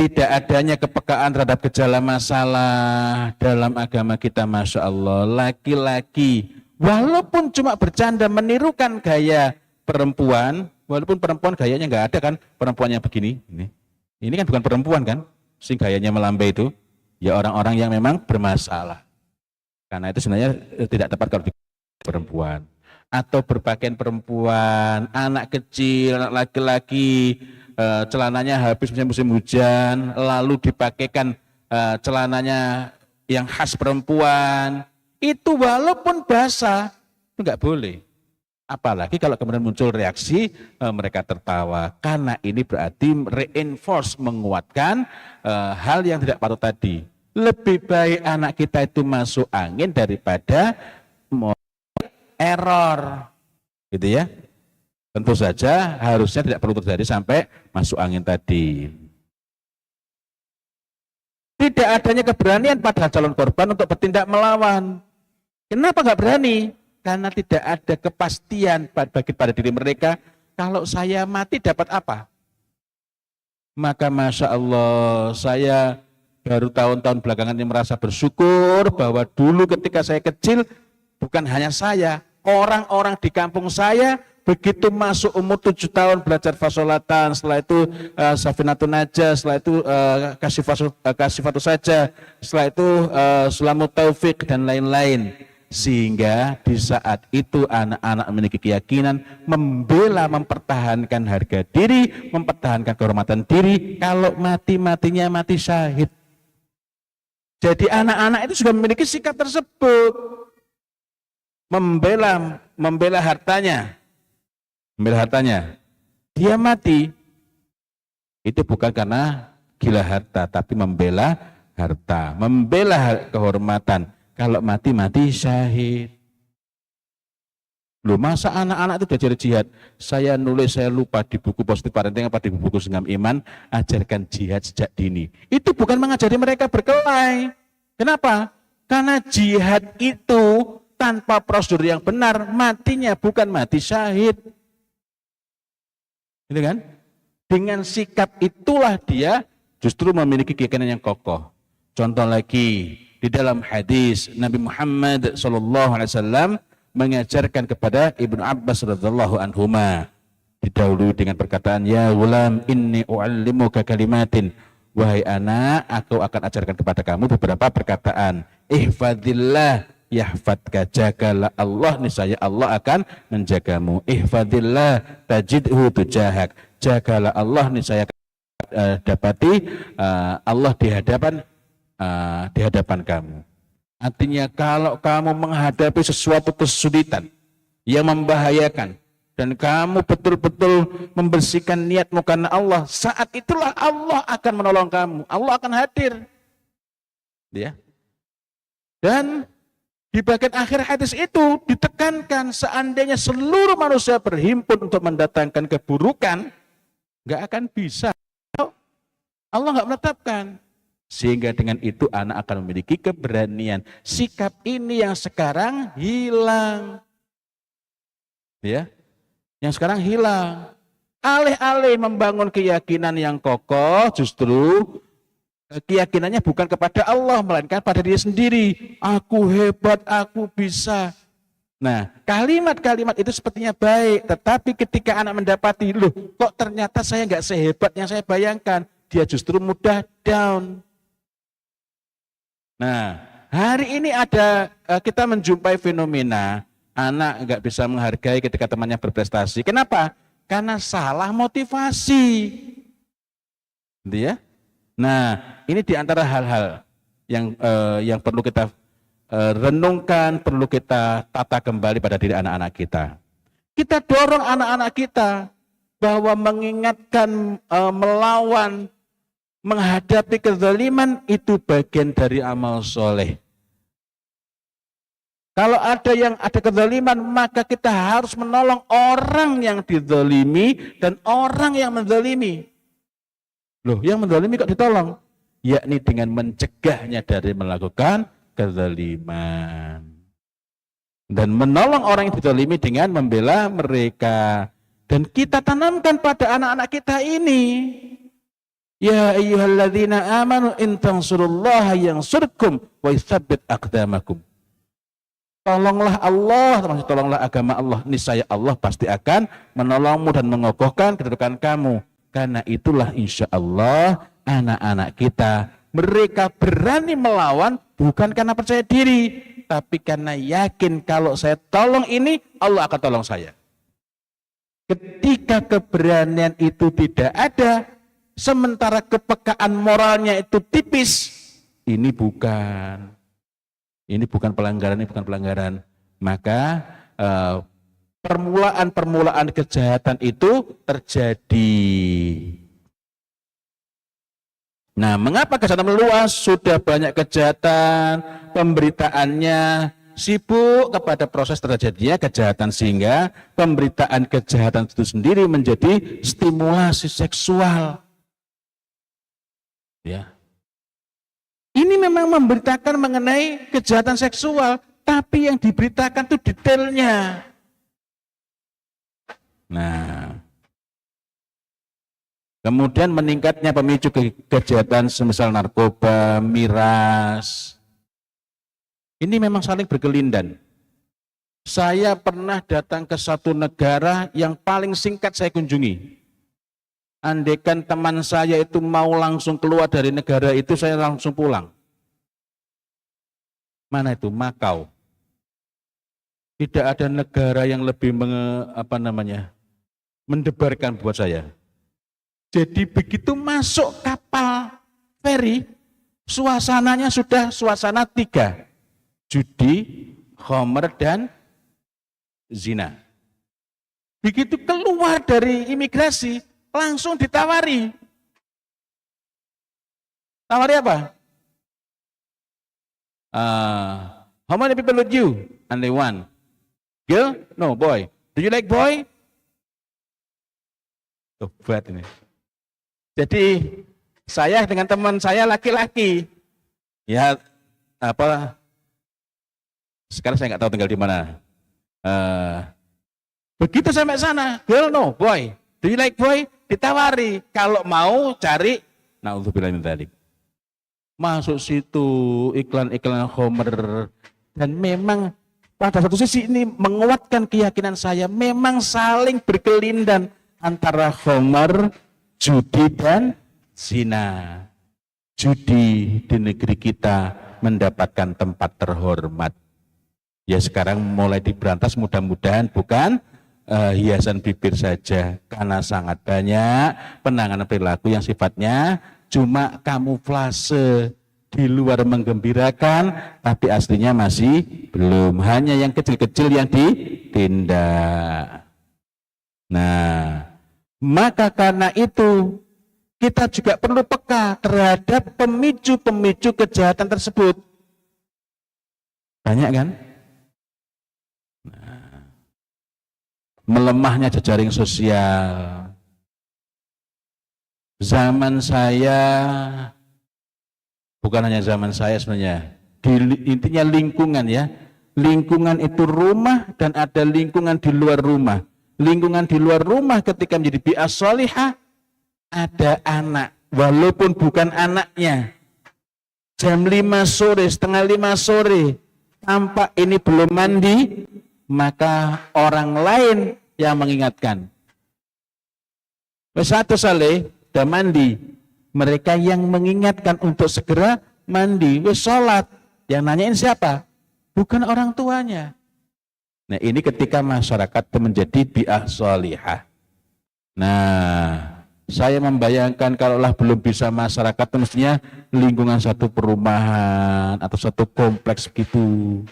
tidak adanya kepekaan terhadap gejala masalah dalam agama kita, Masya Allah. Laki-laki walaupun cuma bercanda menirukan gaya perempuan, walaupun perempuan gayanya nggak ada kan, perempuan yang begini, ini kan bukan perempuan kan, sing gayanya melambai itu, ya orang-orang yang memang bermasalah. Karena itu sebenarnya tidak tepat kalau perempuan. Atau berpakaian perempuan, anak kecil, anak laki-laki, celananya habis musim hujan, lalu dipakaikan celananya yang khas perempuan, itu walaupun basah, itu nggak boleh. Apalagi kalau kemudian muncul reaksi mereka tertawa, karena ini berarti reinforce, menguatkan hal yang tidak patut tadi. Lebih baik anak kita itu masuk angin daripada error, gitu ya. Tentu saja harusnya tidak perlu terjadi sampai masuk angin tadi. Tidak adanya keberanian pada calon korban untuk bertindak melawan. Kenapa nggak berani? Karena tidak ada kepastian pada diri mereka, kalau saya mati dapat apa? Maka Masya Allah, saya baru tahun-tahun belakangan ini merasa bersyukur bahwa dulu ketika saya kecil, bukan hanya saya, orang-orang di kampung saya begitu masuk umur 7 tahun belajar fasolatan, setelah itu safinatun najah, setelah itu kasifatu saja, setelah itu sulamut taufik dan lain-lain. Sehingga di saat itu anak-anak memiliki keyakinan membela, mempertahankan harga diri, mempertahankan kehormatan diri, kalau mati-matinya mati syahid. Jadi anak-anak itu sudah memiliki sikap tersebut. Membela hartanya, dia mati itu bukan karena gila harta, tapi membela harta, membela kehormatan. Kalau mati syahid. Loh, masa anak-anak itu belajar jihad? Saya nulis, saya lupa di buku Positif Parenting apa di buku Senggam Iman, ajarkan jihad sejak dini. Itu bukan mengajari mereka berkelahi. Kenapa? Karena jihad itu tanpa prosedur yang benar, matinya bukan mati syahid. Gitu kan? Dengan sikap itulah dia justru memiliki keyakinan yang kokoh. Contoh lagi, di dalam hadis Nabi Muhammad SAW mengajarkan kepada Ibnu Abbas radhiyallahu anhuma, didahului dengan perkataan, ya gulam inni u'allimuka kalimatin, wahai anak, aku akan ajarkan kepada kamu beberapa perkataan. Ihfadillah yahfadka, jagalah Allah, niscaya Allah akan menjagamu. Ihfadillah tajidhu tujahak, jagalah Allah, niscaya dapati Allah di hadapan kamu. Artinya kalau kamu menghadapi sesuatu kesulitan yang membahayakan dan kamu betul-betul membersihkan niatmu karena Allah, saat itulah Allah akan menolong kamu, Allah akan hadir. Ya. Dan di bagian akhir hadis itu ditekankan, seandainya seluruh manusia berhimpun untuk mendatangkan keburukan, nggak akan bisa. Allah nggak menetapkan. Sehingga dengan itu anak akan memiliki keberanian. Sikap ini yang sekarang hilang. Ya, yang sekarang hilang. Alih-alih membangun keyakinan yang kokoh, justru keyakinannya bukan kepada Allah, melainkan pada diri sendiri. Aku hebat, aku bisa. Nah, kalimat-kalimat itu sepertinya baik, tetapi ketika anak mendapati, loh kok ternyata saya nggak sehebat yang saya bayangkan, dia justru mudah down. Nah, hari ini kita menjumpai fenomena anak nggak bisa menghargai ketika temannya berprestasi. Kenapa? Karena salah motivasi. Gitu ya? Nah, ini diantara hal-hal yang perlu kita renungkan, perlu kita tata kembali pada diri anak-anak kita. Kita dorong anak-anak kita bahwa mengingatkan, melawan, menghadapi kezaliman itu bagian dari amal soleh. Kalau ada kezaliman, maka kita harus menolong orang yang dizalimi dan orang yang menzalimi. Loh, yang menzalimi kok ditolong? Yakni dengan mencegahnya dari melakukan kezaliman. Dan menolong orang yang dizalimi dengan membela mereka. Dan kita tanamkan pada anak-anak kita ini. Ya ayyuhalladzina amanu in tansurullaha yansurkum wa yutsabbit aqdamakum. Tolonglah Allah, termasuk tolonglah agama Allah. Niscaya Allah pasti akan menolongmu dan mengokohkan kedudukan kamu. Karena itulah insya Allah anak-anak kita, mereka berani melawan bukan karena percaya diri, tapi karena yakin kalau saya tolong ini, Allah akan tolong saya. Ketika keberanian itu tidak ada, sementara kepekaan moralnya itu tipis, ini bukan pelanggaran, ini bukan pelanggaran. Maka permulaan kejahatan itu terjadi. Nah, mengapa kejahatan meluas? Sudah banyak kejahatan, pemberitaannya sibuk kepada proses terjadinya kejahatan, sehingga pemberitaan kejahatan itu sendiri menjadi stimulasi seksual. Ya. Ini memang memberitakan mengenai kejahatan seksual, tapi yang diberitakan itu detailnya. Nah, kemudian meningkatnya pemicu kejahatan semisal narkoba, miras. Ini memang saling berkelindan. Saya pernah datang ke satu negara yang paling singkat saya kunjungi. Andaikan teman saya itu mau langsung keluar dari negara itu, saya langsung pulang. Mana itu? Makau. Tidak ada negara yang lebih mendebarkan buat saya. Jadi begitu masuk kapal feri, suasananya sudah suasana 3. Judi, khamr, dan zina. Begitu keluar dari imigrasi, langsung ditawari. Tawari apa? How many people with you? Only one. Girl? No, boy. Do you like boy? Tobat ini. Jadi saya dengan teman saya laki-laki. Ya sekarang saya nggak tahu tinggal di mana. Begitu sampai sana, girl no, boy. Do you like boy? Ditawari. Kalau mau cari, naudzubillah min dzalik. Masuk situ iklan-iklan khamr, dan memang pada satu sisi ini menguatkan keyakinan saya, memang saling berkelindan antara khamr, judi, dan zina. Judi di negeri kita mendapatkan tempat terhormat. Ya sekarang mulai diberantas, mudah-mudahan bukan hiasan bibir saja, karena sangat banyak penanganan perilaku yang sifatnya cuma kamuflase, di luar menggembirakan tapi aslinya masih belum, hanya yang kecil-kecil yang ditindak. Nah, maka karena itu kita juga perlu peka terhadap pemicu-pemicu kejahatan tersebut. Banyak kan? Melemahnya jejaring sosial. Zaman saya, bukan hanya zaman saya sebenarnya, intinya lingkungan ya. Lingkungan itu rumah dan ada lingkungan di luar rumah. Lingkungan di luar rumah ketika menjadi bi'ah sholihah, ada anak, walaupun bukan anaknya. Jam 5 sore, setengah 5 sore, tampak ini belum mandi, maka orang lain yang mengingatkan. Satu saleh, udah mandi. Mereka yang mengingatkan untuk segera mandi, sholat. Yang nanyain siapa? Bukan orang tuanya. Nah, ini ketika masyarakat menjadi bi'ah sholihah. Nah, saya membayangkan kalaulah belum bisa masyarakat, mestinya lingkungan satu perumahan atau satu kompleks begitu.